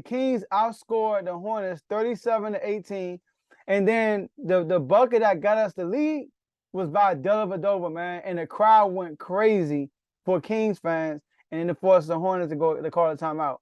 Kings outscored the Hornets 37-18. And then the bucket that got us the lead was by Davion, man. And the crowd went crazy for Kings fans. And then it forced the Hornets to call the timeout.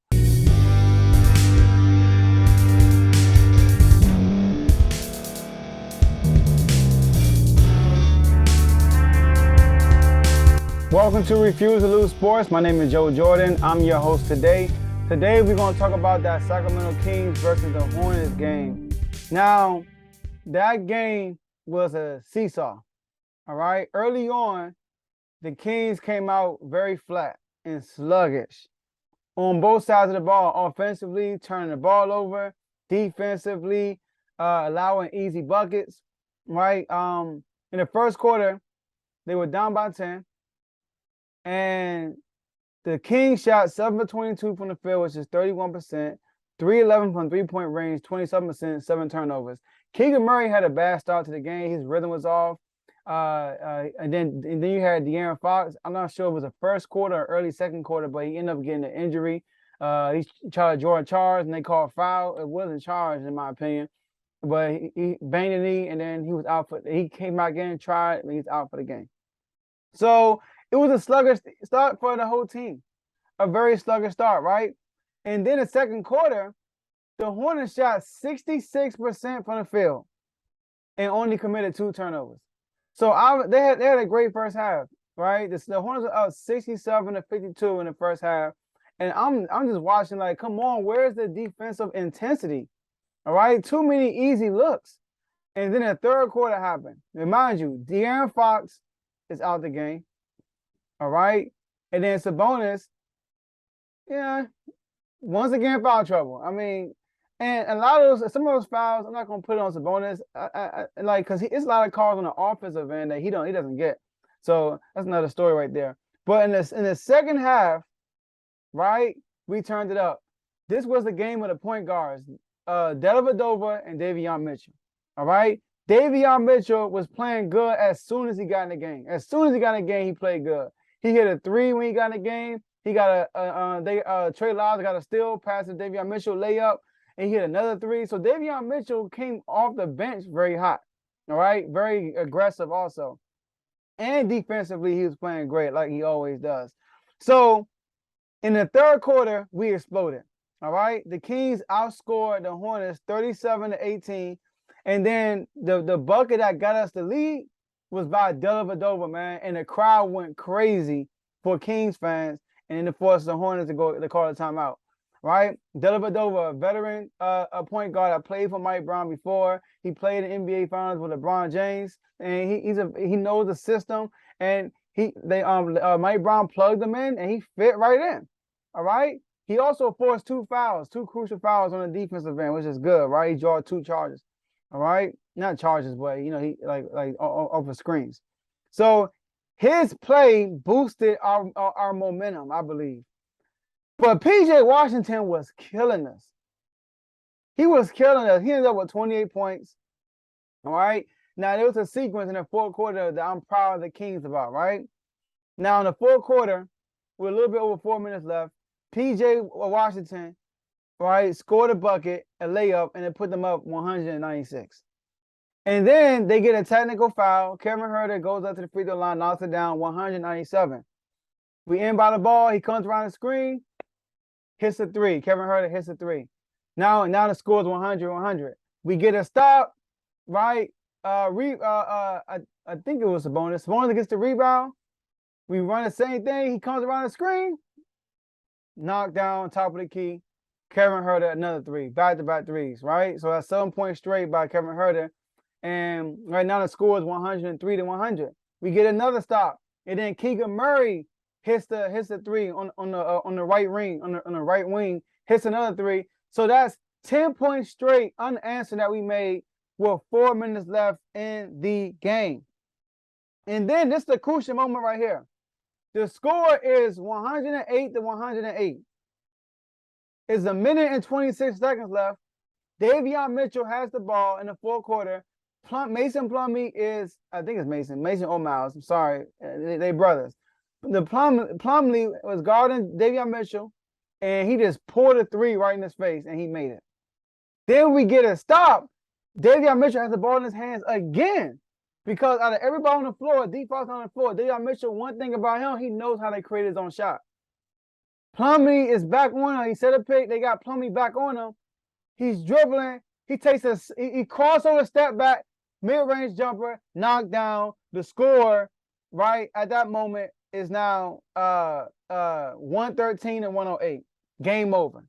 Welcome to Refuse to Lose Sports. My name is Joe Jordan. I'm your host today. Today we're going to talk about that Sacramento Kings versus the Hornets game. Now, that game was a seesaw, all right? Early on, the Kings came out very flat and sluggish on both sides of the ball, offensively, turning the ball over, defensively, allowing easy buckets, right? In the first quarter, they were down by 10. And the Kings shot 7 for 22 from the field, which is 31%, 3-11 from three-point range, 27%, 7 turnovers. Keegan Murray had a bad start to the game. His rhythm was off. And then you had De'Aaron Fox. I'm not sure if it was the first quarter or early second quarter, but he ended up getting an injury. He tried to draw a charge, and they called foul. It wasn't charged, in my opinion. But he banged the knee, and then he came back in, tried, and he's out for the game. So it was a sluggish start for the whole team. A very sluggish start, right? And then the second quarter, the Hornets shot 66% from the field and only committed 2 turnovers. So they had a great first half, right? The Hornets were up 67-52 in the first half. And I'm just watching like, come on, where's the defensive intensity? All right, too many easy looks. And then the third quarter happened. Remind you, De'Aaron Fox is out the game. All right. And then Sabonis, once again, foul trouble. I mean, and some of those fouls, I'm not going to put it on Sabonis, because it's a lot of calls on the offensive end that he doesn't get. So that's another story right there. But in the second half, right, we turned it up. This was the game of the point guards, Dellavedova and Davion Mitchell. All right. Davion Mitchell was playing good as soon as he got in the game. As soon as he got in the game, he played good. He hit a 3 when he got in the game. He got Trey Lyles got a steal, pass to Davion Mitchell, layup, and he hit another 3. So Davion Mitchell came off the bench very hot, all right? Very aggressive also. And defensively, he was playing great like he always does. So in the third quarter, we exploded, all right? The Kings outscored the Hornets 37-18. And then the bucket that got us the lead was by Davion, man. And the crowd went crazy for Kings fans. And then it forced the Hornets to call the timeout, right? Davion, a veteran point guard that played for Mike Brown before. He played in NBA Finals with LeBron James. And he knows the system. And Mike Brown plugged him in, and he fit right in, all right? He also forced 2 crucial fouls on the defensive end, which is good, right? He drew 2 charges. All right, not charges, but he like over screens. So his play boosted our momentum, I believe. But PJ Washington was killing us. He was killing us. He ended up with 28 points. All right. Now there was a sequence in the fourth quarter that I'm proud of the Kings about. Right now in the fourth quarter, with a little bit over 4 minutes left, PJ Washington, right, scored a bucket, a layup, and it put them up 196. And then they get a technical foul. Kevin Huerter goes up to the free throw line, knocks it down, 197. We inbound the ball. He comes around the screen, hits a 3. Kevin Huerter hits a 3. Now the score is 100-100. We get a stop, right? I think it was Sabonis. Sabonis gets the rebound. We run the same thing. He comes around the screen, knocked down, top of the key. Kevin Huerter, another 3, back-to-back 3s, right? So that's 7 points straight by Kevin Huerter. And right now the score is 103-100. We get another stop. And then Keegan Murray hits the 3 on the right wing, on the right wing, hits another 3. So that's 10 points straight unanswered that we made with 4 minutes left in the game. And then this is the crucial moment right here. The score is 108-108. It's 1 minute and 26 seconds left. Davion Mitchell has the ball in the fourth quarter. Mason Plumlee is, I think it's Mason or Miles. I'm sorry, they brothers. The Plumlee was guarding Davion Mitchell, and he just poured a three right in his face, and he made it. Then we get a stop. Davion Mitchell has the ball in his hands again. Because out of everybody on the floor, defense on the floor, Davion Mitchell, one thing about him, he knows how to create his own shot. Plumlee is back on him. He set a pick. They got Plumlee back on him. He's dribbling. He takes he crossover step back, mid-range jumper, knockdown. The score, right, at that moment is now 113 and 108. Game over.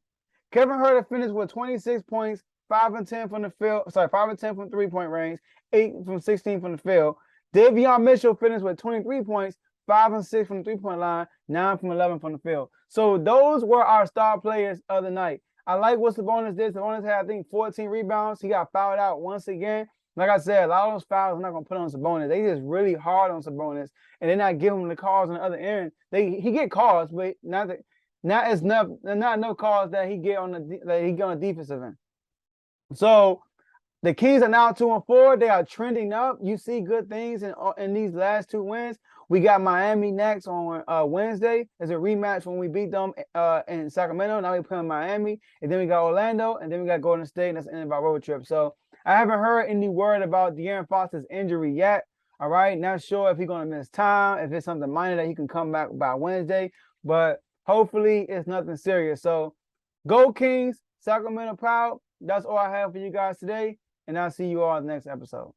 Kevin Huerter finished with 26 points, 5 and 10 from the field. 5 and 10 from 3-point range, 8 from 16 from the field. Davion Mitchell finished with 23 points, 5 and 6 from the 3-point line, 9 from 11 from the field. So those were our star players of the night. I like what Sabonis did. Sabonis had, I think, 14 rebounds. He got fouled out once again. Like I said, a lot of those fouls I'm not going to put on Sabonis. They just really hard on Sabonis, and they're not giving him the calls on the other end. He get calls, but not enough calls that he get on the defensive end. So the Kings are now 2-4. They are trending up. You see good things in these last 2 wins. We got Miami next on Wednesday. There's a rematch when we beat them in Sacramento. Now we play in Miami. And then we got Orlando. And then we got Golden State. And that's the end of our road trip. So I haven't heard any word about De'Aaron Fox's injury yet. All right. Not sure if he's going to miss time, if it's something minor that he can come back by Wednesday. But hopefully it's nothing serious. So go Kings. Sacramento proud. That's all I have for you guys today. And I'll see you all in the next episode.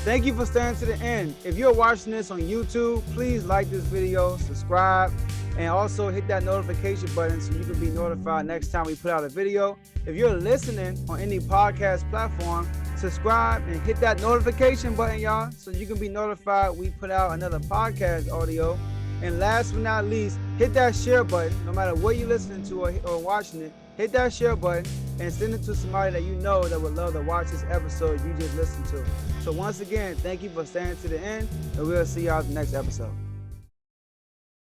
Thank you for staying to the end. If you're watching this on YouTube, please like this video, subscribe, and also hit that notification button so you can be notified next time we put out a video. If you're listening on any podcast platform, subscribe and hit that notification button, y'all, so you can be notified we put out another podcast audio. And last but not least, hit that share button. No matter what you're listening to or watching it, hit that share button and send it to somebody that you know that would love to watch this episode you just listened to. So once again, thank you for staying to the end, and we'll see y'all in the next episode.